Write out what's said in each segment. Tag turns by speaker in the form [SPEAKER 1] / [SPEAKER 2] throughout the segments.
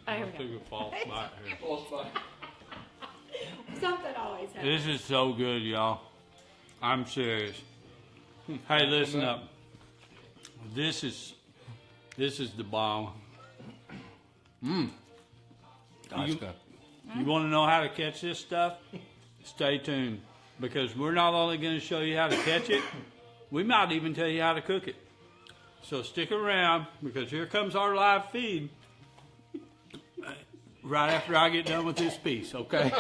[SPEAKER 1] I took a false bite here.
[SPEAKER 2] False bite.
[SPEAKER 1] Something always happens. This is so good, y'all. I'm serious. Hey, listen up. This is the bomb. You want to know how to catch this stuff? Stay tuned, because we're not only going to show you how to catch it, we might even tell you how to cook it. So stick around, because here comes our live feed right after I get done with this piece, okay?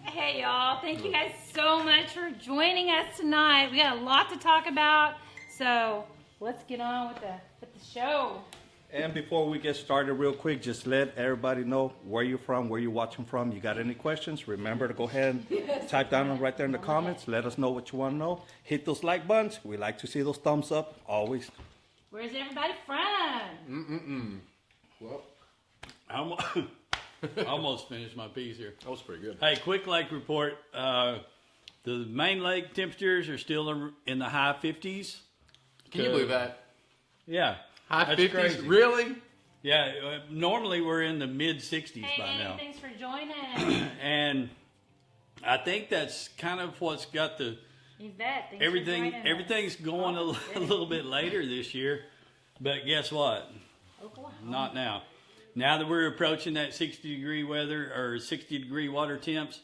[SPEAKER 3] Hey, y'all. Thank you guys so much for joining us tonight. We got a lot to talk about, so let's get on with the show.
[SPEAKER 4] And before we get started real quick, just let everybody know where you're from, where you're watching from. You got any questions, remember to go ahead and type down right there in the comments. Let us know what you want to know. Hit those like buttons. We like to see those thumbs up, always.
[SPEAKER 3] Where's everybody from?
[SPEAKER 2] Well,
[SPEAKER 1] I almost finished my piece here.
[SPEAKER 2] that was pretty good.
[SPEAKER 1] Hey, quick lake report. The main lake temperatures are still in the high 50s.
[SPEAKER 2] Can you believe that?
[SPEAKER 1] Yeah.
[SPEAKER 2] High
[SPEAKER 1] That's
[SPEAKER 2] 50s?
[SPEAKER 1] crazy.
[SPEAKER 2] Really?
[SPEAKER 1] Yeah, normally we're in the mid 60s
[SPEAKER 3] Hey,
[SPEAKER 1] by now.
[SPEAKER 3] thanks for joining.
[SPEAKER 1] And I think that's kind of what's got the
[SPEAKER 3] Yvette, thanks for joining us.
[SPEAKER 1] everything's going a little bit later this year. But guess what?
[SPEAKER 3] Oklahoma.
[SPEAKER 1] Not now. Now that we're approaching that 60-degree weather or 60-degree water temps,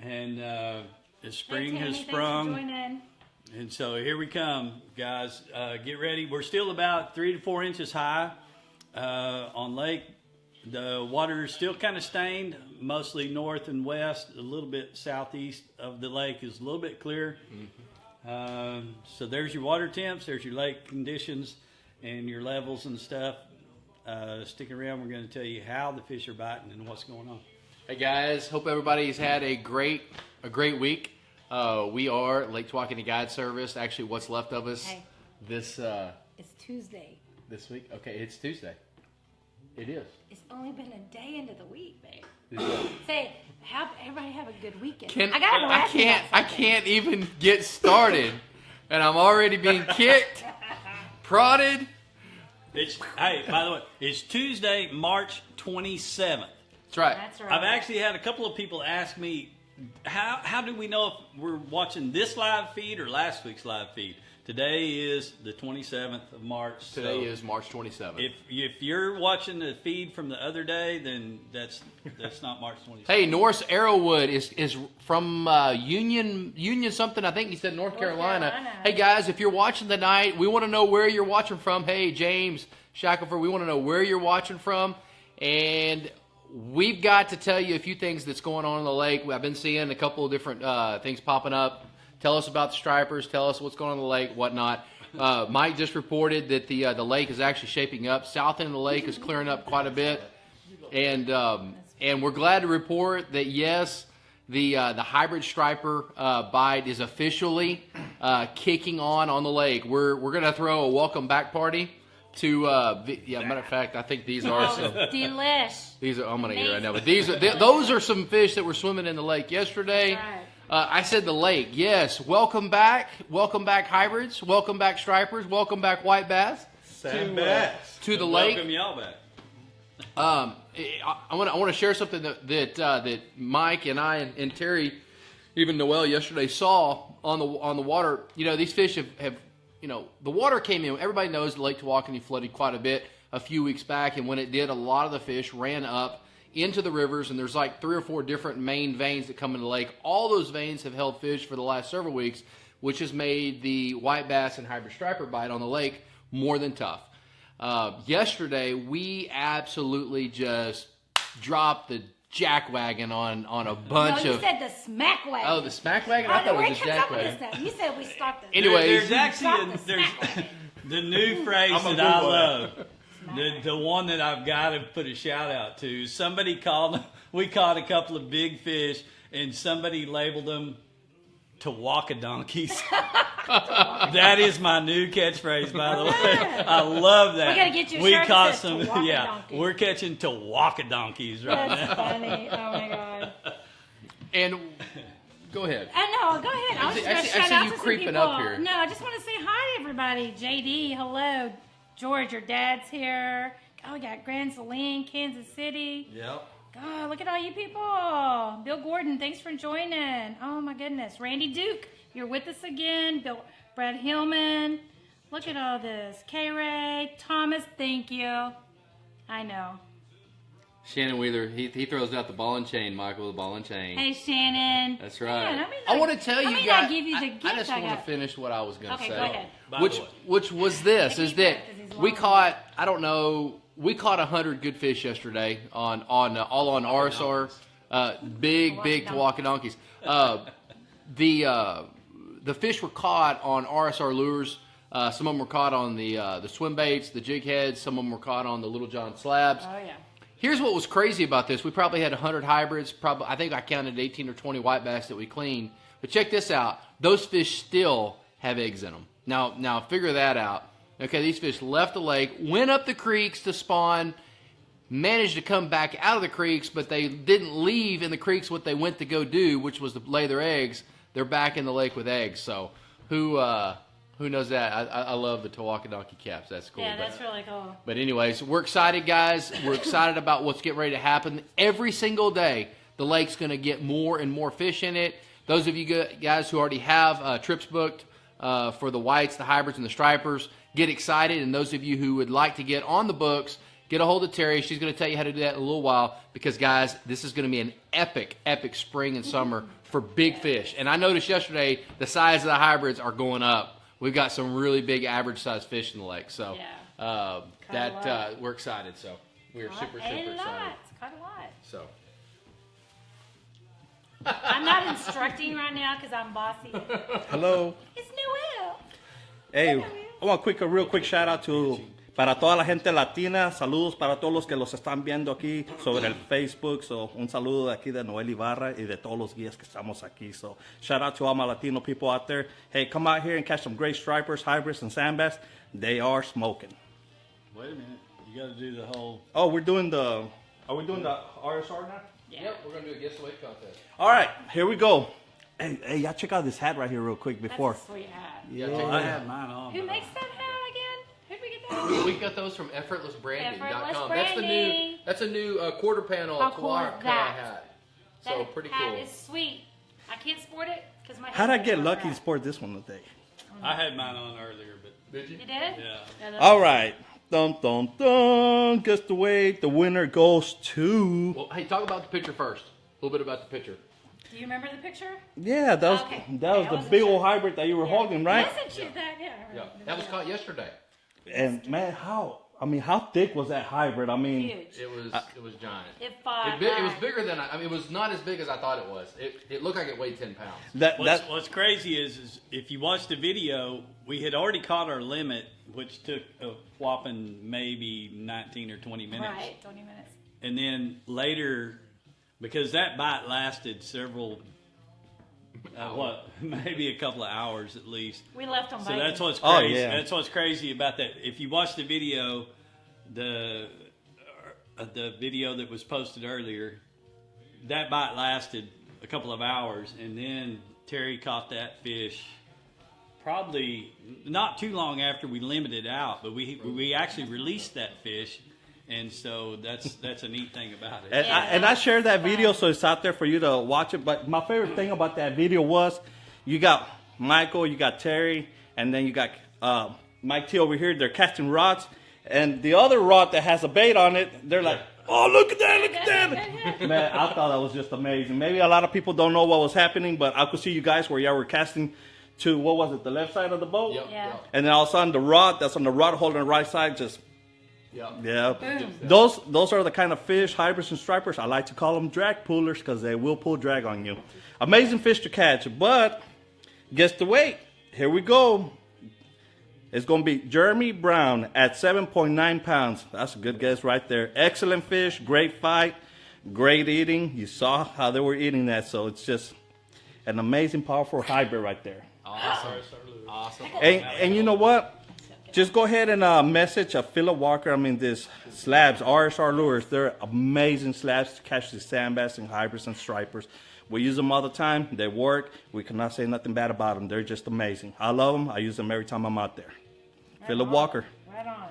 [SPEAKER 1] and spring has sprung.
[SPEAKER 3] Thanks for joining.
[SPEAKER 1] And so here we come, guys. Get ready. We're still about 3 to 4 inches high on lake. The water is still kind of stained, mostly north and west. A little bit southeast of the lake is a little bit clear. So there's your water temps. There's your lake conditions and your levels and stuff. Stick around. We're going to tell you how the fish are biting and what's going on.
[SPEAKER 2] Hey guys, hope everybody's had a great week. We are Lake Tawakoni Guide Service. Actually, what's left of us
[SPEAKER 3] Hey.
[SPEAKER 2] this
[SPEAKER 3] It's Tuesday.
[SPEAKER 2] this week. Okay, it's Tuesday. It is.
[SPEAKER 3] It's only been a day into the week, babe.
[SPEAKER 2] It is.
[SPEAKER 3] Say, everybody have a good weekend.
[SPEAKER 2] I can't even get started, and I'm already being kicked, prodded.
[SPEAKER 1] Hey, by the way, it's Tuesday, March 27th.
[SPEAKER 2] That's right.
[SPEAKER 3] That's right.
[SPEAKER 1] I've actually had a couple of people ask me, how do we know if we're watching this live feed or last week's live feed? Today is the 27th of March.
[SPEAKER 2] Today is March 27th.
[SPEAKER 1] If you're watching the feed from the other day, then that's not March 27th.
[SPEAKER 2] Hey, Norris Arrowwood is from Union something. I think he said North Carolina. Hey guys, if you're watching tonight, we want to know where you're watching from. Hey, James Shackelford, we want to know where you're watching from, and we've got to tell you a few things that's going on in the lake. I've been seeing a couple of different things popping up. Tell us about the stripers. Tell us what's going on in the lake, whatnot. Mike just reported that the lake is actually shaping up. South end of the lake is clearing up quite a bit, and we're glad to report that yes, the hybrid striper bite is officially kicking on the lake. We're gonna throw a welcome back party to matter of fact, I think these are some
[SPEAKER 3] delish.
[SPEAKER 2] These are I'm gonna eat right now, but those are some fish that were swimming in the lake yesterday.
[SPEAKER 3] That's right.
[SPEAKER 2] I said the lake. Yes, welcome back hybrids, welcome back stripers, welcome back white bass
[SPEAKER 4] Sand bass.
[SPEAKER 2] to the lake.
[SPEAKER 1] Welcome y'all back.
[SPEAKER 2] I want to share something that Mike and I and Terry, even Noel yesterday saw on the water. You know, these fish have the water came in. Everybody knows Lake Tawakoni flooded quite a bit a few weeks back, and when it did, a lot of the fish ran up into the rivers, and there's like 3 or 4 different main veins that come into the lake. All those veins have held fish for the last several weeks, which has made the white bass and hybrid striper bite on the lake more than tough. Yesterday, we absolutely just dropped the jackwagon on a bunch
[SPEAKER 3] You
[SPEAKER 2] of...
[SPEAKER 3] said the smack wagon.
[SPEAKER 2] Oh, the smack wagon? I thought it was a
[SPEAKER 3] jackwagon.
[SPEAKER 2] jackwagon.
[SPEAKER 3] You said we stopped the...
[SPEAKER 2] Anyways,
[SPEAKER 1] there's actually the new phrase that I love. The one that I've got to put a shout out to. We caught a couple of big fish, and somebody labeled them Tawakadonkeys. That is my new catchphrase, by the way. I love that.
[SPEAKER 3] We gotta get you a
[SPEAKER 1] We
[SPEAKER 3] shirt
[SPEAKER 1] caught
[SPEAKER 3] that says
[SPEAKER 1] some.
[SPEAKER 3] Tawakadonkeys.
[SPEAKER 1] Yeah, we're catching Tawakadonkeys right
[SPEAKER 3] That's
[SPEAKER 1] now.
[SPEAKER 3] funny. Oh my god.
[SPEAKER 2] and go ahead.
[SPEAKER 3] I know. Go ahead. I was just
[SPEAKER 2] I
[SPEAKER 3] gonna
[SPEAKER 2] see
[SPEAKER 3] shout out
[SPEAKER 2] you
[SPEAKER 3] to some
[SPEAKER 2] creeping
[SPEAKER 3] people.
[SPEAKER 2] up here.
[SPEAKER 3] No, I just want to say hi to everybody. JD, hello. George, your dad's here. Oh, we got Grand Saline, Kansas City.
[SPEAKER 4] Yep.
[SPEAKER 3] God, look at all you people. Bill Gordon, thanks for joining. Oh, my goodness. Randy Duke, you're with us again. Brad Hillman. Look at all this. K-Ray, Thomas, thank you. I know.
[SPEAKER 2] Shannon Wheeler, he throws out the ball and chain, Michael, the ball and chain.
[SPEAKER 3] Hey, Shannon.
[SPEAKER 2] That's right.
[SPEAKER 3] Man,
[SPEAKER 2] I want to tell you guys.
[SPEAKER 3] Give you the gift
[SPEAKER 2] I just want to finish what I was going to say.
[SPEAKER 3] Okay, go ahead.
[SPEAKER 2] Which was this, is that we caught, I don't know, we caught 100 good fish yesterday all on RSR. Big Tawakoni donkeys. The fish were caught on RSR lures. Some of them were caught on the swim baits, the jig heads. Some of them were caught on the Littlejohn slabs.
[SPEAKER 3] Oh, yeah.
[SPEAKER 2] Here's what was crazy about this. We probably had 100 hybrids. I think I counted 18 or 20 white bass that we cleaned. But check this out. Those fish still have eggs in them. Now figure that out. Okay, these fish left the lake, went up the creeks to spawn, managed to come back out of the creeks, but they didn't leave in the creeks what they went to go do, which was to lay their eggs. They're back in the lake with eggs. So who knows that? I love the Tawakoni donkey caps. That's cool.
[SPEAKER 3] Yeah, that's really cool.
[SPEAKER 2] But anyways, we're excited, guys. We're excited about what's getting ready to happen. Every single day, the lake's going to get more and more fish in it. Those of you guys who already have trips booked for the whites, the hybrids, and the stripers, get excited. And those of you who would like to get on the books, get a hold of Terry. She's going to tell you how to do that in a little while because, guys, this is going to be an epic spring and summer for big fish. And I noticed yesterday the size of the hybrids are going up. We've got some really big average-sized fish in the lake. So we're excited. So we're super excited.
[SPEAKER 3] It's quite a lot.
[SPEAKER 2] So
[SPEAKER 3] I'm not instructing right now because I'm bossy.
[SPEAKER 4] Hello.
[SPEAKER 3] It's Noel.
[SPEAKER 4] Hey, I want a real quick shout out to para toda la gente latina. Saludos para todos los que los están viendo aquí sobre el Facebook. So, un saludo de aquí de Noel Ibarra y de todos los guías que estamos aquí. So, shout out to all my Latino people out there. Hey, come out here and catch some great stripers, hybrids, and sand bass. They are smoking.
[SPEAKER 1] Wait a minute. You got to do the whole...
[SPEAKER 4] Oh, are we doing the RSR now?
[SPEAKER 3] Yeah.
[SPEAKER 2] Yep, we're going to do a guess the weight contest.
[SPEAKER 4] All right, here we go. Hey, y'all check out this hat right here real quick before.
[SPEAKER 3] That's a sweet hat.
[SPEAKER 2] Yeah,
[SPEAKER 1] I had mine on.
[SPEAKER 3] Who makes that hat again? Who'd we get that?
[SPEAKER 2] We got those from effortlessbranding.com.
[SPEAKER 3] Effortlessbranding.
[SPEAKER 2] That's a new quarter panel
[SPEAKER 3] How cool is
[SPEAKER 2] Tawakoni
[SPEAKER 3] that?
[SPEAKER 2] hat. So
[SPEAKER 3] That
[SPEAKER 2] pretty
[SPEAKER 3] hat
[SPEAKER 2] cool.
[SPEAKER 3] is sweet. I can't sport it because my
[SPEAKER 4] How'd I
[SPEAKER 3] head's
[SPEAKER 4] get
[SPEAKER 3] over
[SPEAKER 4] lucky to
[SPEAKER 3] that.
[SPEAKER 4] sport this one today?
[SPEAKER 1] I had mine on earlier, but
[SPEAKER 2] Did you?
[SPEAKER 3] You did?
[SPEAKER 1] yeah.
[SPEAKER 3] that's-
[SPEAKER 4] All right. Dun, dun, dun. Guess the weight. The winner goes to...
[SPEAKER 2] Well, hey, talk about the picture first. A little bit about the picture.
[SPEAKER 3] Do you remember the picture?
[SPEAKER 4] Yeah, that was
[SPEAKER 3] Okay.
[SPEAKER 4] that was
[SPEAKER 3] I
[SPEAKER 4] the
[SPEAKER 3] wasn't
[SPEAKER 4] big
[SPEAKER 3] sure.
[SPEAKER 4] old hybrid that you were holding, right?
[SPEAKER 3] Wasn't you that? Yeah.
[SPEAKER 2] Yeah, that was caught yesterday.
[SPEAKER 4] And man, how thick was that hybrid? I mean,
[SPEAKER 3] Huge.
[SPEAKER 2] It was giant.
[SPEAKER 3] It fought.
[SPEAKER 2] It was bigger than I mean. It was not as big as I thought it was. It looked like it weighed 10 pounds.
[SPEAKER 1] What's crazy is if you watch the video, we had already caught our limit, which took a whopping maybe 19 or 20 minutes.
[SPEAKER 3] Right, 20 minutes.
[SPEAKER 1] And then later, because that bite lasted several, maybe a couple of hours at least.
[SPEAKER 3] We left them
[SPEAKER 1] So
[SPEAKER 3] biting.
[SPEAKER 1] that's what's
[SPEAKER 4] Oh,
[SPEAKER 1] crazy.
[SPEAKER 4] yeah.
[SPEAKER 1] That's what's crazy about that. If you watch the video, the video that was posted earlier, that bite lasted a couple of hours, and then Terry caught that fish probably not too long after we limited out, but we actually released that fish. And so that's a neat thing about it.
[SPEAKER 4] and I shared that video, so it's out there for you to watch it. But my favorite thing about that video was you got Michael, you got Terry, and then you got Mike T over here. They're casting rods, and the other rod that has a bait on it, they're like, "Oh, look at that! Man, I thought that was just amazing. Maybe a lot of people don't know what was happening, but I could see you guys where y'all were casting to what was it, the left side of the boat,
[SPEAKER 3] Yeah.
[SPEAKER 4] and then all of a sudden the rod that's on the rod holding the right side just. Yeah,
[SPEAKER 3] Boom.
[SPEAKER 4] those are the kind of fish, hybrids and stripers. I like to call them drag pullers because they will pull drag on you. Amazing fish to catch, but guess the weight. Here we go. It's going to be Jeremy Brown at 7.9 pounds. That's a good guess right there. Excellent fish, great fight, great eating. You saw how they were eating that, so it's just an amazing, powerful hybrid right there.
[SPEAKER 2] Awesome.
[SPEAKER 4] And you know what? Just go ahead and message Philip Walker. I mean, this slabs, RSR lures, they're amazing slabs to catch the sand bass and hybrids and stripers. We use them all the time. They work. We cannot say nothing bad about them. They're just amazing. I love them. I use them every time I'm out there. Philip Walker.
[SPEAKER 3] Right on.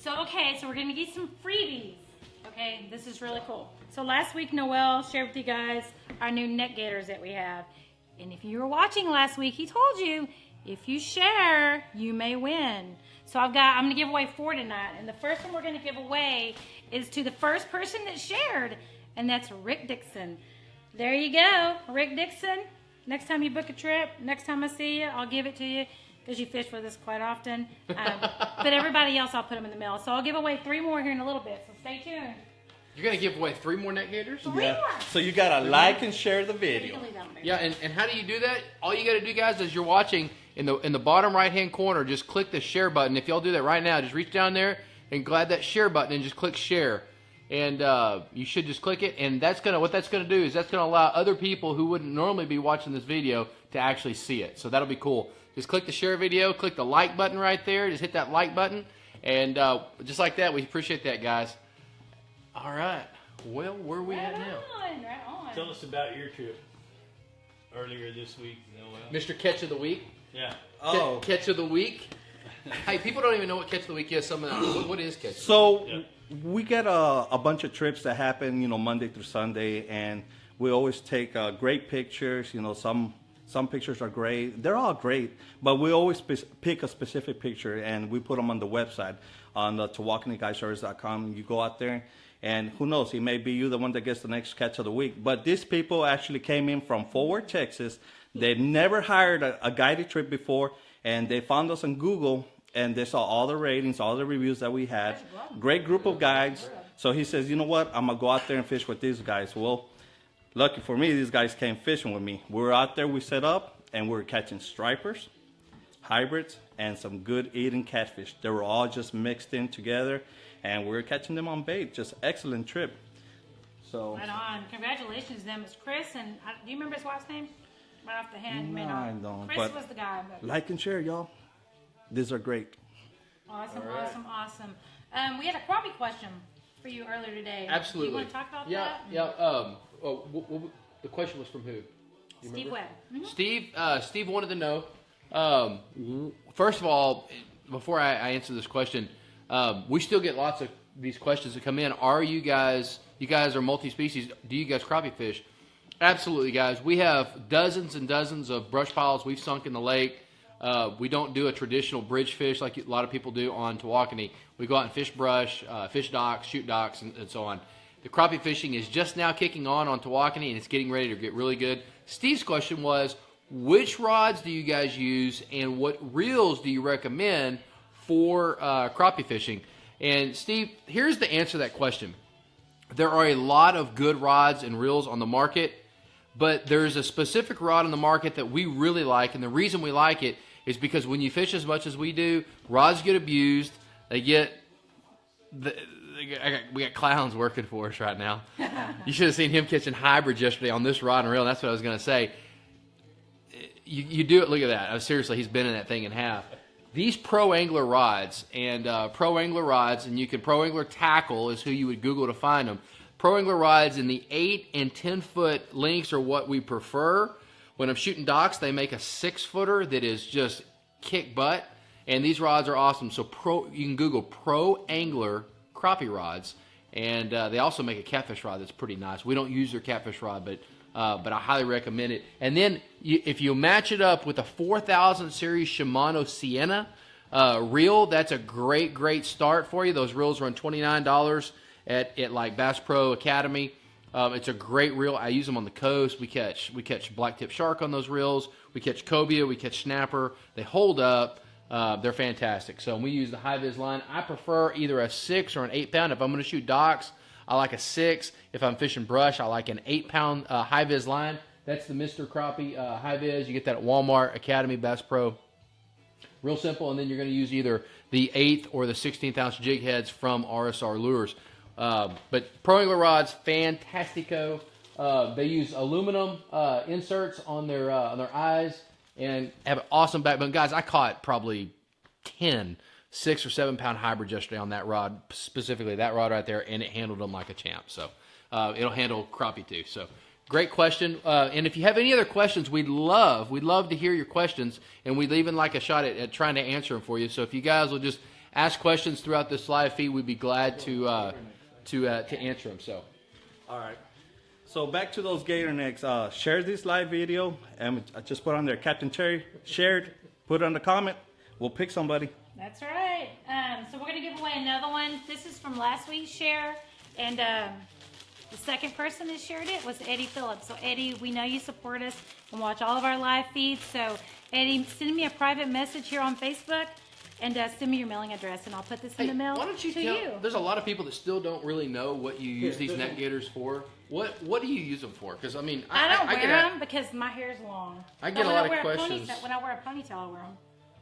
[SPEAKER 3] So, okay, so we're going to get some freebies. Okay, this is really cool. So last week, Noel shared with you guys our new net gaiters that we have. And if you were watching last week, he told you, if you share, you may win. So I'm going to give away 4 tonight. And the first one we're going to give away is to the first person that shared. And that's Rick Dixon. There you go, Rick Dixon. Next time you book a trip, next time I see you, I'll give it to you because you fish with us quite often. But everybody else, I'll put them in the mail. So I'll give away 3 more here in a little bit. So stay tuned.
[SPEAKER 2] You're going to give away 3 more net gators?
[SPEAKER 3] 3 more.
[SPEAKER 4] So you got to like and share the video.
[SPEAKER 2] Yeah, and how do you do that? All you got to do, guys, is you're watching in the bottom right-hand corner, just click the share button. If y'all do that right now, just reach down there and grab that share button and just click share. And you should just click it. And what that's gonna do is that's gonna allow other people who wouldn't normally be watching this video to actually see it. So that'll be cool. Just click the share video, click the like button right there. Just hit that like button, and just like that, we appreciate that, guys. All right. Well, where are we at now?
[SPEAKER 3] Right on.
[SPEAKER 1] Tell us about your trip earlier this week, Noel.
[SPEAKER 2] Mr. Catch of the Week.
[SPEAKER 1] Yeah.
[SPEAKER 4] Oh.
[SPEAKER 2] Catch of the Week. Hey, people don't even know what Catch of the Week is. What is Catch?
[SPEAKER 4] So
[SPEAKER 1] Yeah.
[SPEAKER 4] we get a bunch of trips that happen, Monday through Sunday, and we always take great pictures. Some pictures are great. They're all great, but we always pick a specific picture, and we put them on the website, on the TawakoniGuideService.com. You go out there, and who knows, it may be you the one that gets the next catch of the week. But these people actually came in from Fort Worth, Texas. They'd never hired a guided trip before, and they found us on Google, and they saw all the ratings, all the reviews that we had. Great group of guides. So he says, you know what, I'm going to go out there and fish with these guys. Well, lucky for me, these guys came fishing with me. We were out there, we set up, and we were catching stripers, hybrids, and some good eating catfish. They were all just mixed in together, and we were catching them on bait. Just excellent trip. So
[SPEAKER 3] Right on. Congratulations to them. It's Chris, and do you remember his wife's name? Right off the hand, you may
[SPEAKER 4] No,
[SPEAKER 3] not.
[SPEAKER 4] I don't,
[SPEAKER 3] Chris
[SPEAKER 4] but
[SPEAKER 3] was the guy. But
[SPEAKER 4] like and share, y'all. These are great.
[SPEAKER 3] awesome. We had a crappie question for you earlier today.
[SPEAKER 2] Absolutely.
[SPEAKER 3] Do you want to talk about
[SPEAKER 2] Yeah. The question was from who? You
[SPEAKER 3] Steve
[SPEAKER 2] remember?
[SPEAKER 3] Webb.
[SPEAKER 2] Steve wanted to know. First of all, before I answer this question, we still get lots of these questions that come in. Are you guys are multi-species? Do you guys crappie fish? Absolutely, guys. We have dozens and dozens of brush piles we've sunk in the lake. We don't do a traditional bridge fish like a lot of people do on Tawakoni. We go out and fish brush, fish docks, shoot docks, and so on. The crappie fishing is just now kicking on Tawakoni, and it's getting ready to get really good. Steve's question was, which rods do you guys use, and what reels do you recommend for crappie fishing? And Steve, here's the answer to that question. There are a lot of good rods and reels on the market, but there's a specific rod on the market that we really like, and the reason we like it is because when you fish as much as we do, rods get abused. We got clowns working for us right now. You should have seen him catching hybrids yesterday on this rod and reel. That's what I was going to say. You do it. Look at that. Seriously, he's been in that thing in half. These Pro Angler rods and Pro Angler Tackle is who you would Google to find them. Pro Angler rods in the 8 and 10 foot lengths are what we prefer. When I'm shooting docks, they make a 6-footer that is just kick butt, and these rods are awesome. So you can Google Pro Angler crappie rods, and they also make a catfish rod that's pretty nice. We don't use their catfish rod, but I highly recommend it. And then if you match it up with a 4000 series Shimano Sienna reel, that's a great start for you. Those reels run $29 at like Bass Pro Academy. It's a great reel. I use them on the coast. We catch blacktip shark on those reels. We catch cobia. We catch snapper. They hold up. They're fantastic. So we use the high vis line. I prefer either a 6 or an 8 pound. If I'm going to shoot docks, I like a 6. If I'm fishing brush, I like an 8 pound high vis line. That's the Mr. Crappie high vis. You get that at Walmart, Academy, Bass Pro. Real simple. And then you're going to use either the 8th or the 16th ounce jig heads from RSR Lures. But Pro Angler rods, fantastico. They use aluminum inserts on their eyes and have an awesome backbone. Guys, I caught probably 10 6 or 7 pound hybrids yesterday on that rod, specifically that rod right there, and it handled them like a champ. So it'll handle crappie too. So great question. And if you have any other questions, we'd love to hear your questions, and we'd even like a shot at trying to answer them for you. So if you guys will just ask questions throughout this live feed, we'd be glad to answer them. So,
[SPEAKER 4] all right. So back to those gator necks. Share this live video, and I just put on there, Captain Cherry shared. Put it on the comment. We'll pick somebody.
[SPEAKER 3] That's right. So we're going to give away another one. This is from last week's share. And the second person that shared it was Eddie Phillips. So Eddie, we know you support us and watch all of our live feeds. So Eddie, send me a private message here on Facebook and send me your mailing address, and I'll put this in the mail
[SPEAKER 2] why don't you
[SPEAKER 3] to
[SPEAKER 2] tell,
[SPEAKER 3] you.
[SPEAKER 2] There's a lot of people that still don't really know what you use these neck gaiters for. What do you use them for? Because, I mean,
[SPEAKER 3] I don't wear them because my hair's long.
[SPEAKER 2] I get a lot of questions.
[SPEAKER 3] When I wear a ponytail, I wear them.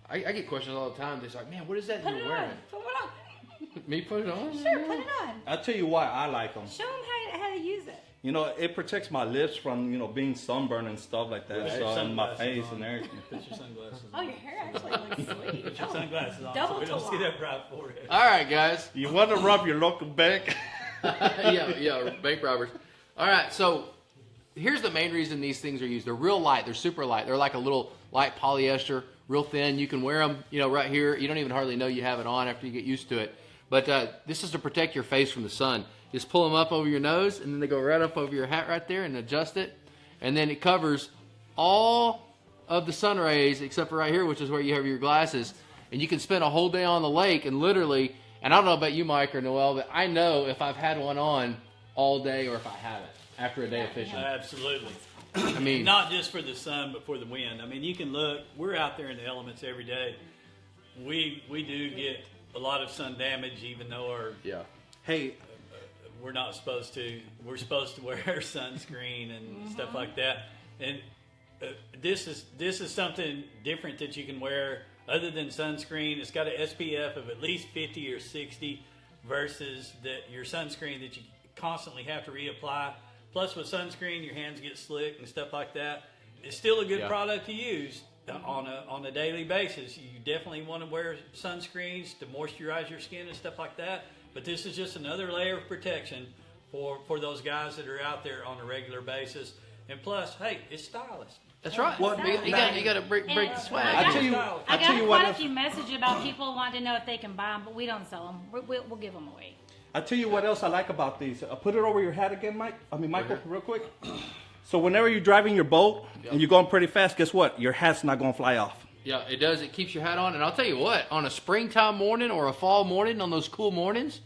[SPEAKER 2] I get questions all the time. They're like, man, what is that
[SPEAKER 3] Put
[SPEAKER 2] you're
[SPEAKER 3] it
[SPEAKER 2] wearing?
[SPEAKER 3] on. Put it on.
[SPEAKER 2] Me put it on?
[SPEAKER 3] Sure, put it on.
[SPEAKER 4] I'll tell you why I like them.
[SPEAKER 3] Show them how to use it.
[SPEAKER 4] You know, it protects my lips from, being sunburned and stuff like that.
[SPEAKER 1] Right.
[SPEAKER 4] So, and my
[SPEAKER 1] Sunglasses
[SPEAKER 4] face
[SPEAKER 1] on.
[SPEAKER 4] and everything.
[SPEAKER 1] Put your sunglasses
[SPEAKER 3] Oh,
[SPEAKER 1] on.
[SPEAKER 3] your hair actually looks sweet.
[SPEAKER 1] Put your sunglasses on
[SPEAKER 3] Double
[SPEAKER 1] so we don't
[SPEAKER 3] to
[SPEAKER 1] see
[SPEAKER 3] walk.
[SPEAKER 1] that bright forehead.
[SPEAKER 2] All right, guys.
[SPEAKER 4] You want to rob your local bank?
[SPEAKER 2] yeah, bank robbers. All right, so here's the main reason these things are used. They're real light. They're super light. They're like a little light polyester, real thin. You can wear them, right here. You don't even hardly know you have it on after you get used to it. But this is to protect your face from the sun. Just pull them up over your nose, and then they go right up over your hat right there and adjust it. And then it covers all of the sun rays except for right here, which is where you have your glasses. And you can spend a whole day on the lake and literally, and I don't know about you, Mike or Noel, but I know if I've had one on all day or if I haven't after a day of fishing.
[SPEAKER 1] Absolutely.
[SPEAKER 2] I mean,
[SPEAKER 1] Not just for the sun, but for the wind. I mean, you can look. We're out there in the elements every day. We do get a lot of sun damage, even though
[SPEAKER 4] Hey,
[SPEAKER 1] we're not supposed to. We're supposed to wear sunscreen and stuff like that. And this is something different that you can wear other than sunscreen. It's got an SPF of at least 50 or 60 versus your sunscreen that you constantly have to reapply. Plus, with sunscreen, your hands get slick and stuff like that. It's still a good product to use on a daily basis. You definitely want to wear sunscreens to moisturize your skin and stuff like that. But this is just another layer of protection for those guys that are out there on a regular basis. And plus, hey, it's stylish.
[SPEAKER 2] that's right.
[SPEAKER 4] Well,
[SPEAKER 2] you got to break the swag.
[SPEAKER 4] I tell you
[SPEAKER 3] I
[SPEAKER 4] what.
[SPEAKER 3] got quite a few messages about people wanting to know if they can buy them, but we don't sell them. We'll give them away.
[SPEAKER 4] I tell you what else I like about these. Put it over your hat again, Michael, real quick. So whenever you're driving your boat and you're going pretty fast, guess what? Your hat's not going to fly off.
[SPEAKER 2] Yeah, it does. It keeps your hat on. And I'll tell you what, on a springtime morning or a fall morning, on those cool mornings,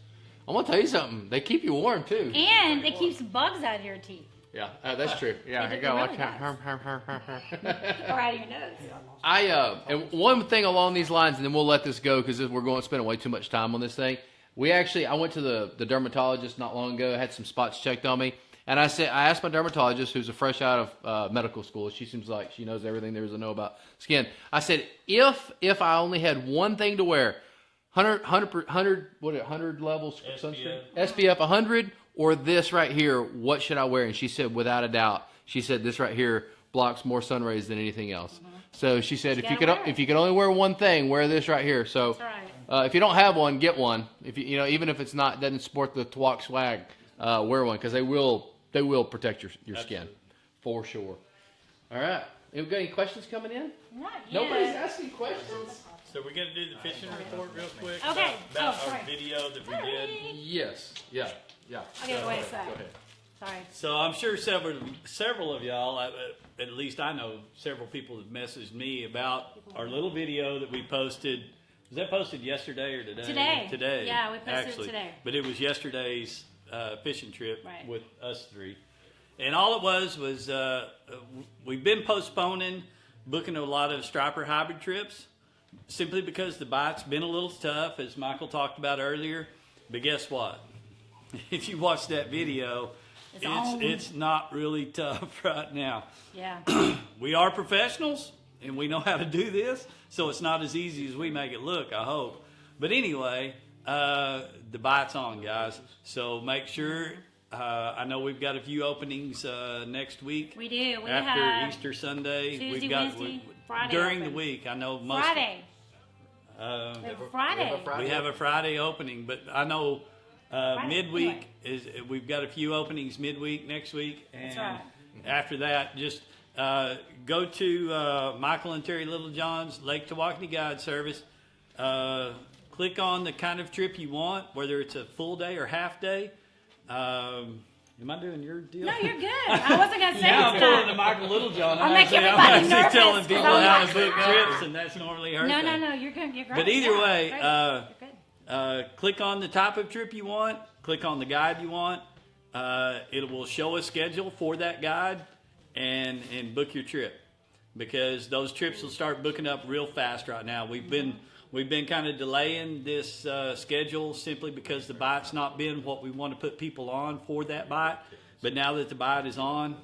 [SPEAKER 2] I'm going to tell you something. They keep you warm, too.
[SPEAKER 3] And it keeps bugs out of your teeth.
[SPEAKER 2] Yeah, that's true. Yeah,
[SPEAKER 3] It
[SPEAKER 2] you got to
[SPEAKER 3] really
[SPEAKER 2] watch out.
[SPEAKER 3] Or out of your nose.
[SPEAKER 2] And one thing along these lines, and then we'll let this go because we're going to spend way too much time on this thing. I went to the dermatologist not long ago. I had some spots checked on me. And I asked my dermatologist, who's a fresh out of medical school. She seems like she knows everything there is to know about skin. I said, if I only had one thing to wear, 100 levels sunscreen? SPF 100 or this right here, what should I wear? And she said, without a doubt, she said this right here blocks more sun rays than anything else. Mm-hmm. So she said, if you could only wear one thing, wear this right here. So
[SPEAKER 3] That's right.
[SPEAKER 2] if you don't have one, get one. If even if it's doesn't sport the Tawak swag, wear one because they will protect your skin for sure. All right. We got any questions coming in?
[SPEAKER 3] Not yet.
[SPEAKER 2] Nobody's asking questions.
[SPEAKER 1] So we're going to do the fishing report real quick.
[SPEAKER 3] Okay.
[SPEAKER 1] About
[SPEAKER 3] Oh,
[SPEAKER 1] our
[SPEAKER 3] sorry.
[SPEAKER 1] video that we did.
[SPEAKER 2] Yes. Yeah.
[SPEAKER 3] Okay, wait a sec.
[SPEAKER 2] Go ahead.
[SPEAKER 3] Sorry.
[SPEAKER 1] So I'm sure several of y'all, at least I know several people have messaged me about our little video that we posted. Was that posted yesterday or today?
[SPEAKER 3] Today.
[SPEAKER 1] Today.
[SPEAKER 3] Yeah, we posted it
[SPEAKER 1] actually.
[SPEAKER 3] today.
[SPEAKER 1] But it was yesterday's fishing trip
[SPEAKER 3] Right.
[SPEAKER 1] with us three. And all it was we've been postponing booking a lot of striper hybrid trips simply because the bite's been a little tough, as Michael talked about earlier. But guess what? If you watch that video, it's not really tough right now.
[SPEAKER 3] Yeah.
[SPEAKER 1] We are professionals, and we know how to do this, so it's not as easy as we make it look, I hope. But anyway, the bite's on, guys. So make sure, I know we've got a few openings next week.
[SPEAKER 3] We do. We
[SPEAKER 1] after
[SPEAKER 3] have
[SPEAKER 1] Easter Sunday.
[SPEAKER 3] Tuesday,
[SPEAKER 1] We've got
[SPEAKER 3] Wednesday, Friday
[SPEAKER 1] during
[SPEAKER 3] open.
[SPEAKER 1] the week. I know most.
[SPEAKER 3] Friday. We have Friday.
[SPEAKER 1] We have a Friday opening, but I know midweek we've got a few openings midweek next week, and
[SPEAKER 3] That's right.
[SPEAKER 1] after that, just go to Michael and Terry Littlejohn's Lake Tawakoni Guide Service. click on the kind of trip you want, whether it's a full day or half day. Am I doing your deal?
[SPEAKER 3] No, you're good. I wasn't going to say
[SPEAKER 1] Now I'm
[SPEAKER 3] it's
[SPEAKER 1] pulling
[SPEAKER 3] not.
[SPEAKER 1] the Michael Littlejohn.
[SPEAKER 3] I'll make
[SPEAKER 1] I'm
[SPEAKER 3] everybody
[SPEAKER 1] actually
[SPEAKER 3] nervous,
[SPEAKER 1] telling people
[SPEAKER 3] 'cause I'm
[SPEAKER 1] how
[SPEAKER 3] like,
[SPEAKER 1] to book trips, and that's normally her thing.
[SPEAKER 3] No, you're good. You're great.
[SPEAKER 1] But either
[SPEAKER 3] Yeah,
[SPEAKER 1] way,
[SPEAKER 3] great. You're good.
[SPEAKER 1] click on the type of trip you want. Click on the guide you want. It will show a schedule for that guide, and book your trip, because those trips will start booking up real fast right now. We've been kind of delaying this schedule simply because the bite's not been what we want to put people on for that bite. But now that the bite is on,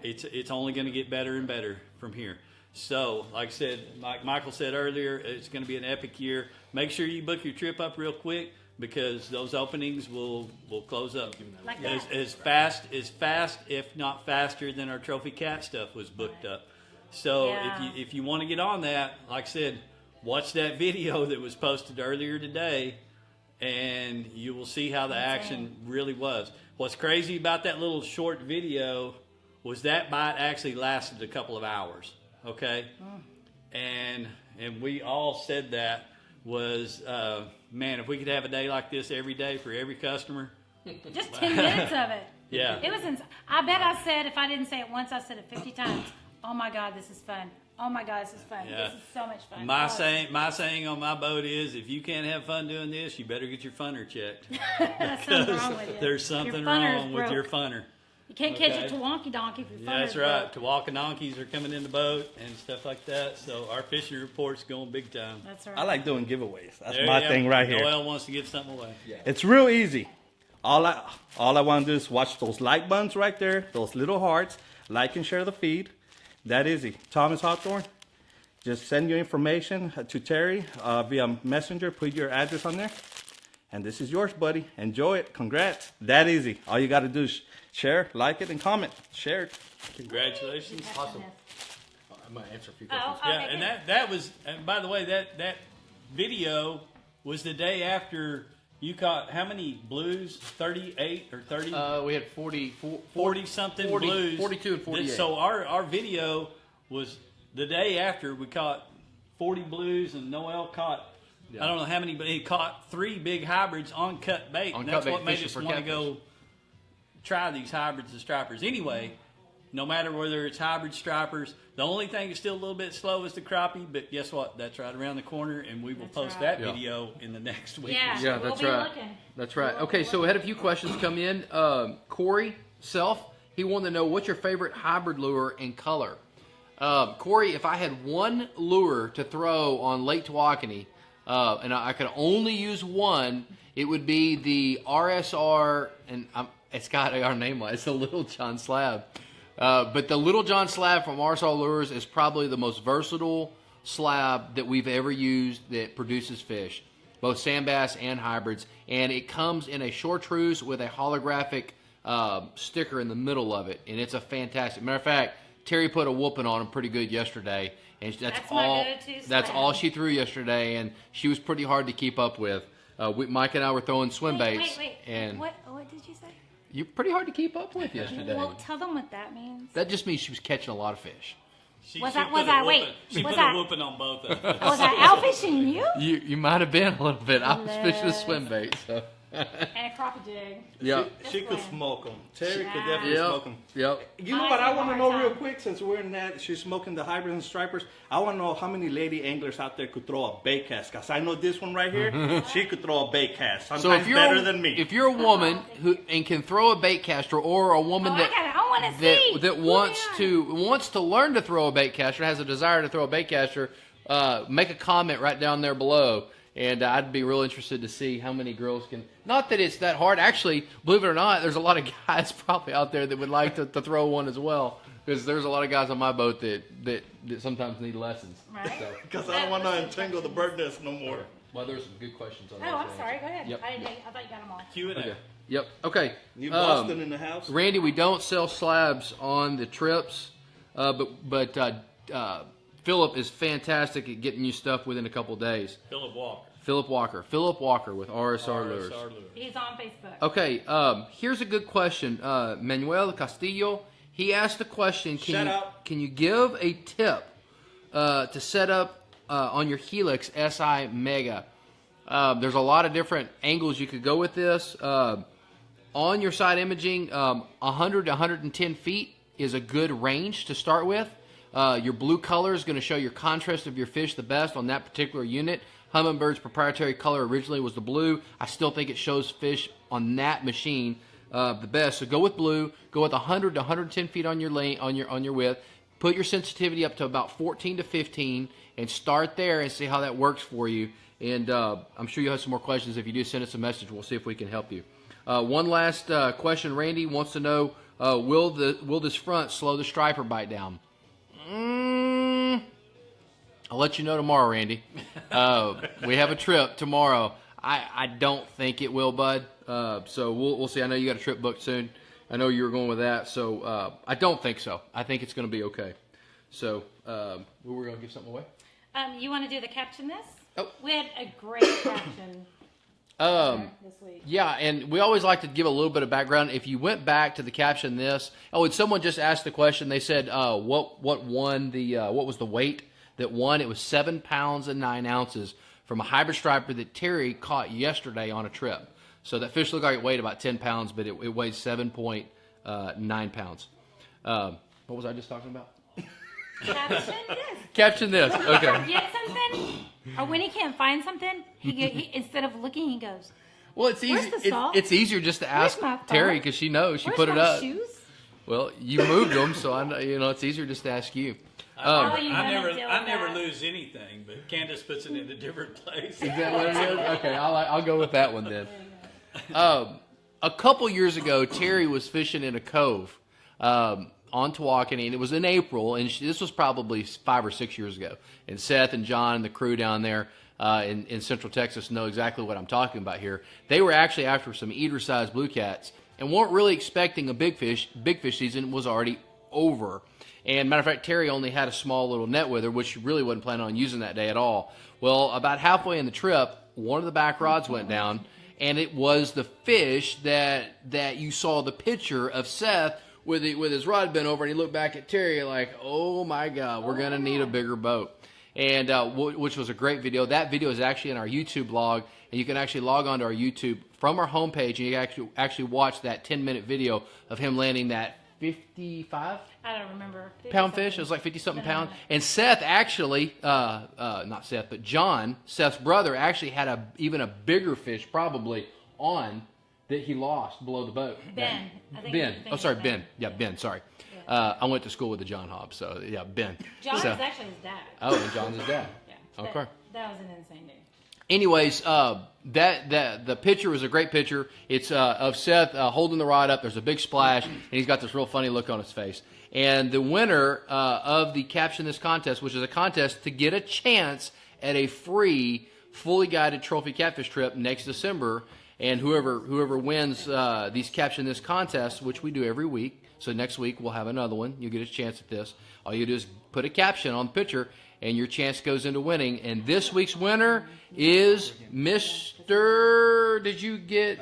[SPEAKER 1] it's only going to get better and better from here. So, like I said, like Michael said earlier, it's going to be an epic year. Make sure you book your trip up real quick, because those openings will close up
[SPEAKER 3] Like that.
[SPEAKER 1] as fast, if not faster than our trophy cat stuff was booked up. So
[SPEAKER 3] Yeah.
[SPEAKER 1] if you want to get on that, like I said, watch that video that was posted earlier today, and you will see how the action really was. What's crazy about that little short video was that bite actually lasted a couple of hours. Okay, and we all said that was man, if we could have a day like this every day for every customer.
[SPEAKER 3] Just 10 minutes of it.
[SPEAKER 1] Yeah.
[SPEAKER 3] It was. I bet I said, if I didn't say it once, I said it 50 times. Oh my God, this is fun. Oh my God, this is fun.
[SPEAKER 1] Yeah.
[SPEAKER 3] This is so much fun.
[SPEAKER 1] My saying on my boat is, if you can't have fun doing this, you better get your funner checked.
[SPEAKER 3] There's something wrong with it.
[SPEAKER 1] There's something
[SPEAKER 3] Your funner's
[SPEAKER 1] wrong with
[SPEAKER 3] broke.
[SPEAKER 1] your funner.
[SPEAKER 3] You can't catch
[SPEAKER 1] Okay.
[SPEAKER 3] a Tawakoni donkey if your
[SPEAKER 1] Yeah,
[SPEAKER 3] funner's
[SPEAKER 1] that's right.
[SPEAKER 3] broke.
[SPEAKER 1] Tawakononkeys are coming in the boat and stuff like that. So our fishing report's going big time.
[SPEAKER 3] That's right.
[SPEAKER 4] I like doing giveaways. That's
[SPEAKER 1] There
[SPEAKER 4] my
[SPEAKER 1] you go.
[SPEAKER 4] thing right here.
[SPEAKER 1] Noel wants to give something away.
[SPEAKER 4] It's real easy. All I want to do is watch those like buttons right there, those little hearts, like and share the feed. That easy. Thomas Hawthorne, just send your information to Terry via Messenger. Put your address on there, and this is yours, buddy. Enjoy it. Congrats. That easy. All you got to do is share, like it, and comment. Share it.
[SPEAKER 1] Congratulations.
[SPEAKER 2] Awesome. I might answer a few
[SPEAKER 3] Oh,
[SPEAKER 2] questions.
[SPEAKER 3] okay,
[SPEAKER 1] Yeah, and
[SPEAKER 3] good.
[SPEAKER 1] that was, and by the way, that video was the day after you caught how many blues? 38 or 30?
[SPEAKER 2] We had 40
[SPEAKER 1] something
[SPEAKER 2] 40,
[SPEAKER 1] blues.
[SPEAKER 2] 42 and 48.
[SPEAKER 1] So our video was the day after we caught 40 blues, and Noel caught, I don't know how many, but he caught 3 big hybrids on cut bait.
[SPEAKER 2] On
[SPEAKER 1] And
[SPEAKER 2] cut
[SPEAKER 1] that's
[SPEAKER 2] bait
[SPEAKER 1] what made
[SPEAKER 2] fishing
[SPEAKER 1] us
[SPEAKER 2] for
[SPEAKER 1] want to
[SPEAKER 2] catfish.
[SPEAKER 1] go try these hybrids and stripers. Anyway, no matter whether it's hybrid stripers, the only thing that's still a little bit slow is the crappie, but guess what? That's right around the corner, and we will
[SPEAKER 3] That's
[SPEAKER 1] post
[SPEAKER 3] right.
[SPEAKER 1] that video in the next week.
[SPEAKER 3] Yeah,
[SPEAKER 2] Yeah,
[SPEAKER 3] we'll
[SPEAKER 2] that's
[SPEAKER 3] be
[SPEAKER 2] right.
[SPEAKER 3] looking.
[SPEAKER 2] That's right. Okay, so we had a few questions come in. Corey Self, he wanted to know, what's your favorite hybrid lure and color? Corey, if I had one lure to throw on Lake Tawakoni, and I could only use one, it would be the RSR, and it's got our name on it. It's the Littlejohn slab. But the Littlejohn slab from RSR Lures is probably the most versatile slab that we've ever used that produces fish, both sand bass and hybrids. And it comes in a chartreuse with a holographic sticker in the middle of it, and it's a fantastic. Matter of fact, Terry put a whooping on him pretty good yesterday, and
[SPEAKER 3] That's my
[SPEAKER 2] all.
[SPEAKER 3] go-to
[SPEAKER 2] That's
[SPEAKER 3] slab.
[SPEAKER 2] all she threw yesterday, and she was pretty hard to keep up with. Mike and I were throwing swim baits,
[SPEAKER 3] Wait.
[SPEAKER 2] and
[SPEAKER 3] What did you say?
[SPEAKER 2] you're pretty hard to keep up with yesterday.
[SPEAKER 3] Well, tell them what that means.
[SPEAKER 2] That just means she was catching a lot of fish.
[SPEAKER 1] She
[SPEAKER 3] Was
[SPEAKER 1] put
[SPEAKER 3] I- was
[SPEAKER 1] a
[SPEAKER 3] I-
[SPEAKER 1] whooping-
[SPEAKER 3] wait,
[SPEAKER 1] She
[SPEAKER 3] was
[SPEAKER 1] put
[SPEAKER 3] I-
[SPEAKER 1] a whooping on both of us.
[SPEAKER 3] Was I out fishing you?
[SPEAKER 2] You might have been a little bit. I was fishing a
[SPEAKER 3] Bless.
[SPEAKER 2] swim bait, so
[SPEAKER 3] And a crappie jig.
[SPEAKER 2] yeah.
[SPEAKER 4] She could
[SPEAKER 3] way.
[SPEAKER 4] smoke them. Terry could
[SPEAKER 3] Yeah.
[SPEAKER 4] definitely smoke them.
[SPEAKER 2] Yep.
[SPEAKER 4] You know
[SPEAKER 3] I
[SPEAKER 4] what I
[SPEAKER 3] have a
[SPEAKER 4] want to
[SPEAKER 3] hard
[SPEAKER 4] know
[SPEAKER 3] time.
[SPEAKER 4] real quick, since we're in that, she's smoking the hybrids and stripers. I want to know how many lady anglers out there could throw a bait cast. Because I know this one right here, she could throw a bait cast. Sometimes
[SPEAKER 2] So if you're
[SPEAKER 4] better than me.
[SPEAKER 2] if you're a woman who and can throw a bait caster, or a woman
[SPEAKER 3] I want to see.
[SPEAKER 2] that wants to learn to throw a bait caster, has a desire to throw a bait caster, make a comment right down there below. And I'd be real interested to see how many girls can. Not that it's that hard. Actually, believe it or not, there's a lot of guys probably out there that would like to throw one as well. Because there's a lot of guys on my boat that sometimes need lessons.
[SPEAKER 3] Right.
[SPEAKER 2] So,
[SPEAKER 4] Because I don't want to entangle the bird nest no more.
[SPEAKER 2] well, there's some good questions on
[SPEAKER 3] Oh,
[SPEAKER 2] that.
[SPEAKER 3] I'm sorry. Go ahead.
[SPEAKER 2] Yep.
[SPEAKER 3] I thought you got them all.
[SPEAKER 1] Q&A.
[SPEAKER 2] Okay. Yep. Okay.
[SPEAKER 4] New Boston in the house.
[SPEAKER 2] Randy, we don't sell slabs on the trips, but Philip is fantastic at getting you stuff within a couple of days.
[SPEAKER 1] Philip Walker.
[SPEAKER 2] Philip Walker with RSR Lures.
[SPEAKER 1] RSR Lures.
[SPEAKER 3] He's on Facebook.
[SPEAKER 2] Okay, here's a good question. Manuel Castillo, he asked the question,
[SPEAKER 4] Shout out.
[SPEAKER 2] can you give a tip to set up on your Helix SI Mega? There's a lot of different angles you could go with this. On your side imaging, 100 to 110 feet is a good range to start with. Your blue color is going to show your contrast of your fish the best on that particular unit. Hummingbird's proprietary color originally was the blue. I still think it shows fish on that machine the best. So go with blue. Go with 100 to 110 feet on your lane, on your width. Put your sensitivity up to about 14 to 15 and start there and see how that works for you. And I'm sure you'll have some more questions. If you do, send us a message. We'll see if we can help you. One last question. Randy wants to know, will this front slow the striper bite down? I'll let you know tomorrow, Randy. We have a trip tomorrow. I don't think it will, bud. So we'll see. I know you got a trip booked soon. I know you were going with that. So I don't think so. I think it's going to be okay. So we were going to give something away?
[SPEAKER 3] You want to do the caption this?
[SPEAKER 2] Oh.
[SPEAKER 3] We had a great caption this week.
[SPEAKER 2] Yeah, and we always like to give a little bit of background. If you went back to the caption this, and someone just asked the question. They said, what won the what was the weight that won? It was 7 pounds and 9 ounces from a hybrid striper that Terry caught yesterday on a trip. So that fish looked like it weighed about 10 pounds, but it weighed 7.9 pounds. What was I just talking about?
[SPEAKER 3] Caption this.
[SPEAKER 2] Caption this. Okay.
[SPEAKER 3] Get something, or when he can't find something, he instead of looking, he goes,
[SPEAKER 2] Well, it's easy.
[SPEAKER 3] Where's the salt?
[SPEAKER 2] It's easier just to ask
[SPEAKER 3] my phone?
[SPEAKER 2] Terry because she knows. She
[SPEAKER 3] "Where's
[SPEAKER 2] put it
[SPEAKER 3] my
[SPEAKER 2] up.
[SPEAKER 3] shoes?"
[SPEAKER 2] Well, you moved them, so I know. It's easier just to ask you.
[SPEAKER 3] How you
[SPEAKER 1] I
[SPEAKER 3] gonna
[SPEAKER 1] never,
[SPEAKER 3] deal
[SPEAKER 1] I
[SPEAKER 3] with
[SPEAKER 1] never
[SPEAKER 3] that?
[SPEAKER 1] lose anything, but Candace puts it in a different place.
[SPEAKER 2] Is that what it is? Okay, I'll go with that one then. A couple years ago, Terry was fishing in a cove on Tawakoni, and it was in April, and this was probably 5 or 6 years ago. And Seth and John and the crew down there in Central Texas know exactly what I'm talking about here. They were actually after some eater-sized blue cats and weren't really expecting a big fish. Big fish season was already over. And matter of fact, Terry only had a small little net with her, which she really wasn't planning on using that day at all. Well, about halfway in the trip, one of the back rods went down, and it was the fish that you saw the picture of Seth with his rod bent over, and he looked back at Terry like, oh my God, we're going to need a bigger boat. And which was a great video. That video is actually in our YouTube blog, and you can actually log on to our YouTube from our homepage, and you can actually watch that 10-minute video of him landing that 55?
[SPEAKER 3] I don't remember.
[SPEAKER 2] Pound fish. It was like 50-something pound. And Seth actually, not Seth, but John, Seth's brother, actually had even a bigger fish probably on that he lost below the boat.
[SPEAKER 3] Ben. I think
[SPEAKER 2] Ben.
[SPEAKER 3] you're
[SPEAKER 2] Oh, sorry,
[SPEAKER 3] thinking
[SPEAKER 2] Ben. Yeah, Ben, sorry. I went to school with the John Hobbs, so yeah, Ben.
[SPEAKER 3] John
[SPEAKER 2] So-
[SPEAKER 3] was actually his dad.
[SPEAKER 2] Oh, and John's his dad.
[SPEAKER 3] Yeah.
[SPEAKER 2] Okay.
[SPEAKER 3] That was an insane day.
[SPEAKER 2] Anyways, the picture was a great picture. It's of Seth holding the rod up. There's a big splash, and he's got this real funny look on his face. And the winner of the Caption This contest, which is a contest to get a chance at a free, fully guided trophy catfish trip next December, and whoever wins these Caption This contests, which we do every week. So next week we'll have another one. You'll get a chance at this. All you do is put a caption on the picture, and your chance goes into winning. And this week's winner is Mr. Did you get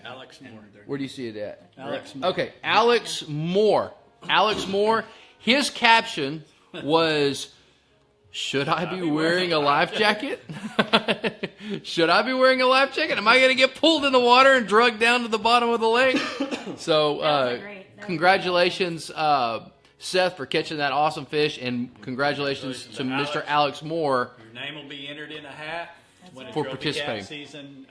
[SPEAKER 1] Alex Moore.
[SPEAKER 2] Where do you see it at?
[SPEAKER 1] Alex Moore.
[SPEAKER 2] Okay, Alex Moore. Alex Moore. His caption was, "Should I be wearing a life jacket? Should I be wearing a life jacket? Am I going to get pulled in the water and dragged down to the bottom of the lake?" So,
[SPEAKER 3] That was great.
[SPEAKER 2] congratulations, Seth, for catching that awesome fish, and congratulations to Mr. Alex Moore.
[SPEAKER 1] Your name will be entered in a hat when a
[SPEAKER 2] For
[SPEAKER 1] trophy
[SPEAKER 2] participating.
[SPEAKER 1] cat season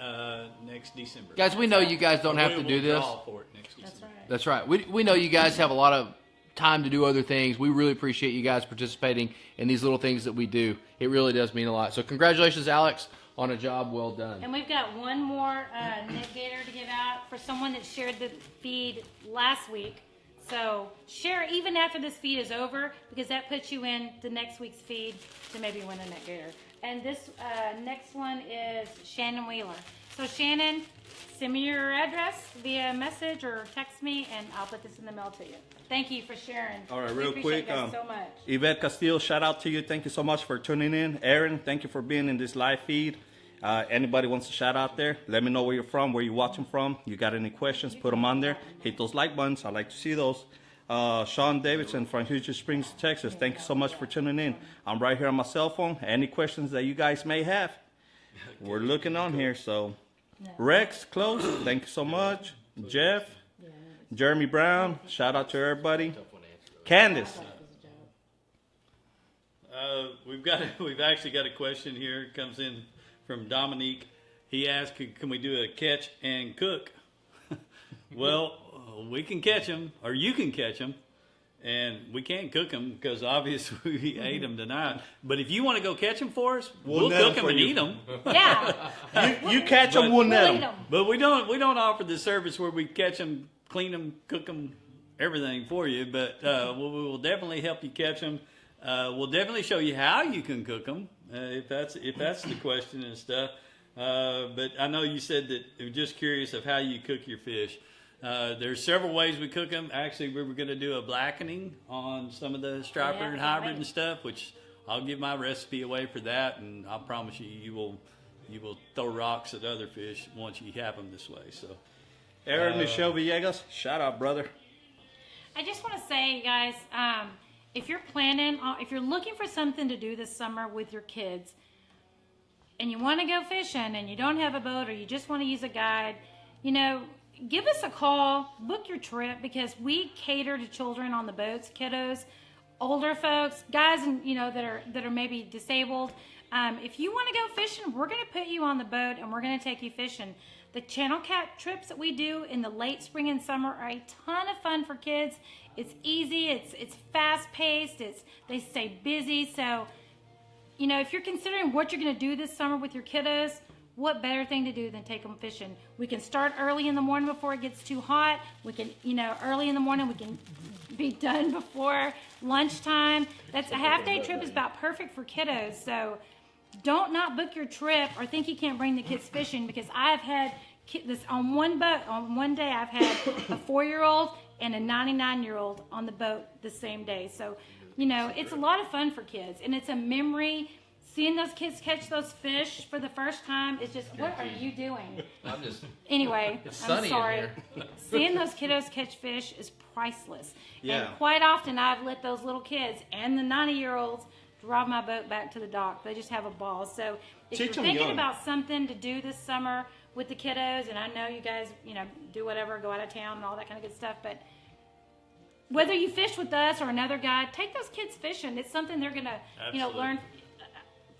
[SPEAKER 1] next December.
[SPEAKER 2] Guys, we know you guys don't have to
[SPEAKER 1] We
[SPEAKER 2] do
[SPEAKER 1] will
[SPEAKER 2] this.
[SPEAKER 1] draw for it next December.
[SPEAKER 2] That's right. We know you guys have a lot of time to do other things. We really appreciate you guys participating in these little things that we do. It really does mean a lot. So congratulations, Alex, on a job well done.
[SPEAKER 3] And we've got one more net gator to give out for someone that shared the feed last week. So share even after this feed is over, because that puts you in the next week's feed to maybe win a net gator. And this next one is Shannon Wheeler. So Shannon, send me your address via message or text me, and I'll put this in the mail to you. Thank you for sharing.
[SPEAKER 4] All right,
[SPEAKER 3] We
[SPEAKER 4] real
[SPEAKER 3] appreciate
[SPEAKER 4] quick,
[SPEAKER 3] you guys so much.
[SPEAKER 4] Yvette Castillo, shout out to you. Thank you so much for tuning in. Aaron, thank you for being in this live feed. Anybody wants to shout out there, let me know where you're from, where you're watching from. You got any questions, put them on there. Hit those like buttons. I like to see those. Sean Davidson from Hoosier Springs, Texas. Thank you so much for tuning in. I'm right here on my cell phone. Any questions that you guys may have, we're looking on here. So, Rex, close. Thank you so much. Jeff, Jeremy Brown. Shout out to everybody. Candace.
[SPEAKER 1] We've actually got a question here. It comes in from Dominique. He asked, can we do a catch and cook? Well, we can catch them, or you can catch them, and we can't cook them because obviously we ate them tonight. But if you want to go catch them for us, we'll cook them and eat them.
[SPEAKER 3] Yeah.
[SPEAKER 4] You catch them, we'll net
[SPEAKER 3] eat
[SPEAKER 4] them.
[SPEAKER 1] But we don't offer the service where we catch them, clean them, cook them, everything for you. But we will definitely help you catch them. We'll definitely show you how you can cook them if that's the question and stuff. But I know you said that you're just curious of how you cook your fish. There's several ways we cook them. Actually, we were going to do a blackening on some of the striper and hybrid and stuff, which I'll give my recipe away for that, and I promise you will throw rocks at other fish once you have them this way. So,
[SPEAKER 4] Aaron Michelle Villegas, shout out, brother.
[SPEAKER 3] I just want to say, guys, if you're looking for something to do this summer with your kids, and you want to go fishing and you don't have a boat or you just want to use a guide, give us a call, book your trip, because we cater to children on the boats, kiddos, older folks, guys, and that are maybe disabled. If you want to go fishing, we're going to put you on the boat and we're going to take you fishing. The Channel Cat trips that we do in the late spring and summer are a ton of fun for kids. It's easy, it's fast paced, they stay busy. So, if you're considering what you're going to do this summer with your kiddos, what better thing to do than take them fishing? We can start early in the morning before it gets too hot. We can, early in the morning we can be done before lunchtime. That's a half-day trip is about perfect for kiddos. So don't not book your trip or think you can't bring the kids fishing, because I've had this on one boat. On one day I've had a 4-year-old and a 99-year-old on the boat the same day. So, it's a lot of fun for kids, and it's a memory. Seeing those kids catch those fish for the first time is just, what are you doing? Anyway, I'm sorry. Seeing those kiddos catch fish is priceless. Yeah. And quite often I've let those little kids and the 90-year-olds drive my boat back to the dock. They just have a ball. So if you're thinking about something to do this summer with the kiddos, and I know you guys, do whatever, go out of town and all that kind of good stuff, but whether you fish with us or another guide, take those kids fishing. It's something they're going to, learn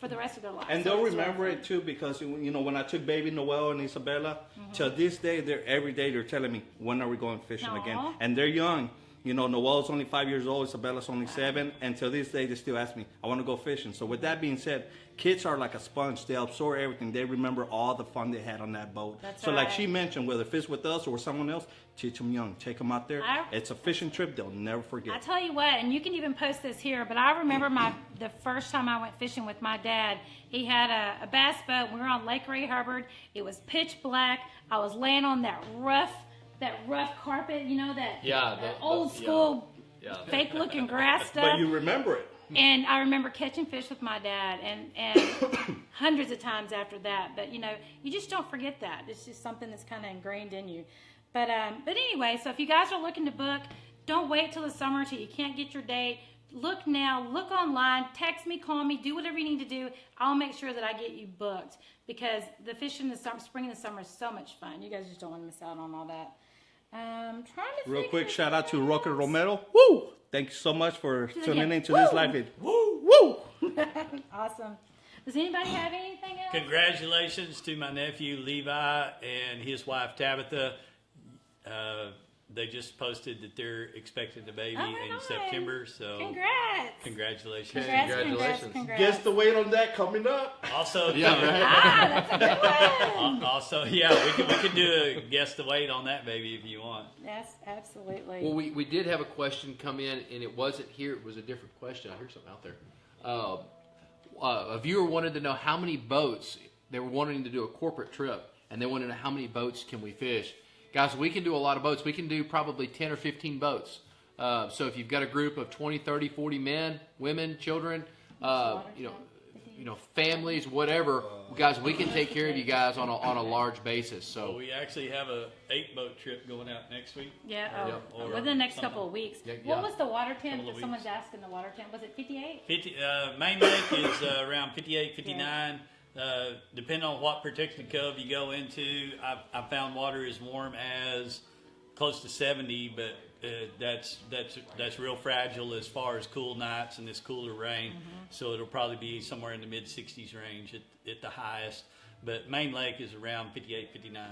[SPEAKER 3] for the rest of their lives.
[SPEAKER 4] And they'll remember it too, because when I took baby Noel and Isabella, till this day, every day they're telling me, when are we going fishing again? And they're young. Noel's only 5 years old, Isabella's only 7, and till this day they still ask me, I want to go fishing. So with that being said, kids are like a sponge. They absorb everything. They remember all the fun they had on that boat. That's so right. Like she mentioned, whether it's with us or with someone else, teach them young. Take them out there. It's a fishing trip they'll never forget.
[SPEAKER 3] I tell you what, and you can even post this here, but I remember the first time I went fishing with my dad. He had a bass boat. We were on Lake Ray Hubbard. It was pitch black. I was laying on that rough carpet, that old school fake looking grass stuff.
[SPEAKER 4] But you remember it.
[SPEAKER 3] And I remember catching fish with my dad, and hundreds of times after that. But you just don't forget that. It's just something that's kind of ingrained in you. But anyway, so if you guys are looking to book, don't wait till the summer till you can't get your date. Look now, look online, text me, call me, do whatever you need to do. I'll make sure that I get you booked, because the fishing in the spring and the summer is so much fun. You guys just don't want to miss out on all that. Trying to
[SPEAKER 4] real quick, shout out to Roque Romero. Woo! Thank you so much for tuning into this live vid. Woo! Woo!
[SPEAKER 3] Awesome. Does anybody have anything else?
[SPEAKER 1] Congratulations to my nephew Levi and his wife Tabitha. They just posted that they're expecting a baby in September. So
[SPEAKER 3] Congratulations.
[SPEAKER 2] Congratulations.
[SPEAKER 4] Guess the weight on that coming up.
[SPEAKER 1] Also,
[SPEAKER 3] that's a good one.
[SPEAKER 1] Also, we could do a guess the weight on that baby if you want.
[SPEAKER 3] Yes, absolutely.
[SPEAKER 2] Well, we did have a question come in, and it wasn't here. It was a different question. I heard something out there. A viewer wanted to know how many boats. They were wanting to do a corporate trip, and they wanted to know how many boats can we fish. Guys, we can do a lot of boats. We can do probably 10 or 15 boats. So if you've got a group of 20, 30, 40 men, women, children, families, whatever, guys, we can take care of you guys on a large basis. So
[SPEAKER 1] we actually have a 8-boat trip going out next week.
[SPEAKER 3] Within the next couple of weeks. What was the water temp? If someone's asking the water temp, was it 58?
[SPEAKER 1] Main lake is around 58, 59. Depending on what particular cove you go into, I found water as warm as close to 70, but that's real fragile as far as cool nights and this cooler rain. So it'll probably be somewhere in the mid 60s range at the highest. But Main Lake is around 58, 59.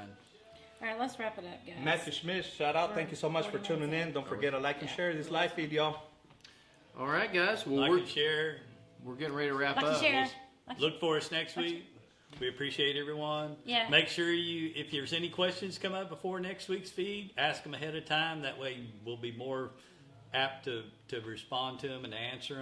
[SPEAKER 3] All right, let's wrap it up, guys.
[SPEAKER 4] Matthew Smith, shout out. Thank you so much for tuning in. Don't forget to like and share this live feed, y'all.
[SPEAKER 2] All right, guys. Well,
[SPEAKER 1] Like and share.
[SPEAKER 2] we're getting ready to wrap
[SPEAKER 3] Like
[SPEAKER 2] up.
[SPEAKER 3] and share.
[SPEAKER 1] Look for us next week. We appreciate everyone.
[SPEAKER 3] Yeah.
[SPEAKER 1] Make sure if there's any questions come up before next week's feed, ask them ahead of time. That way we'll be more apt to respond to them and answer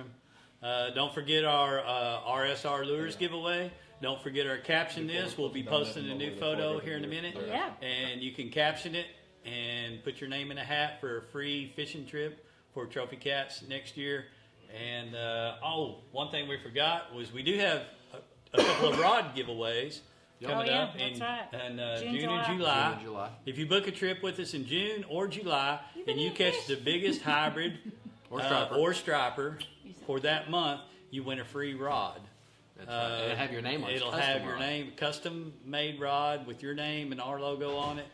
[SPEAKER 1] them. Don't forget our RSR Lures giveaway. Don't forget our Caption This. We'll be posting a new photo here in a minute.
[SPEAKER 3] Yeah.
[SPEAKER 1] And you can caption it and put your name in a hat for a free fishing trip for Trophy Cats next year. And, one thing we forgot was we do have a couple of rod giveaways coming up in
[SPEAKER 3] that's right.
[SPEAKER 1] June and
[SPEAKER 2] June and July.
[SPEAKER 1] If you book a trip with us in June or July and you catch the biggest hybrid or striper for that month, you win a free rod.
[SPEAKER 2] That's right. It'll have your name on it.
[SPEAKER 1] It'll have your name, custom made rod with your name and our logo on it.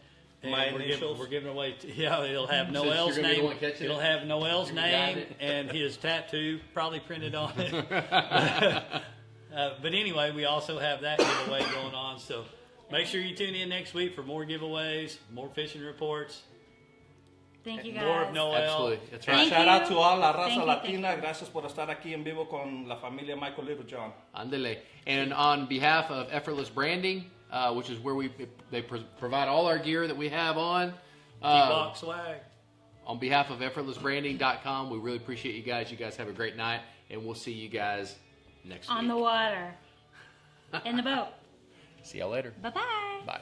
[SPEAKER 1] And
[SPEAKER 4] My initials.
[SPEAKER 1] we're giving away. It'll have
[SPEAKER 2] Since
[SPEAKER 1] Noel's
[SPEAKER 2] you're gonna be the
[SPEAKER 1] name.
[SPEAKER 2] one catching
[SPEAKER 1] It'll
[SPEAKER 2] it.
[SPEAKER 1] have Noel's
[SPEAKER 2] You got
[SPEAKER 1] name
[SPEAKER 2] it.
[SPEAKER 1] and his tattoo probably printed on it. But anyway, we also have that giveaway going on. So make sure you tune in next week for more giveaways, more fishing reports,
[SPEAKER 3] Thank you, guys.
[SPEAKER 1] more of Noel.
[SPEAKER 2] Absolutely. That's right.
[SPEAKER 3] Thank
[SPEAKER 4] Shout out
[SPEAKER 3] you.
[SPEAKER 4] to all la
[SPEAKER 3] Thank
[SPEAKER 4] raza
[SPEAKER 3] you,
[SPEAKER 4] latina.
[SPEAKER 3] thank you.
[SPEAKER 4] Gracias por estar aquí en vivo con la familia Michael Littlejohn.
[SPEAKER 2] Andele. And on behalf of Effortless Branding, which is where they provide all our gear that we have on.
[SPEAKER 1] T-Box swag.
[SPEAKER 2] On behalf of effortlessbranding.com, we really appreciate you guys. You guys have a great night, and we'll see you guys next week.
[SPEAKER 3] On the water. In the boat.
[SPEAKER 2] See y'all later.
[SPEAKER 3] Bye-bye.
[SPEAKER 2] Bye.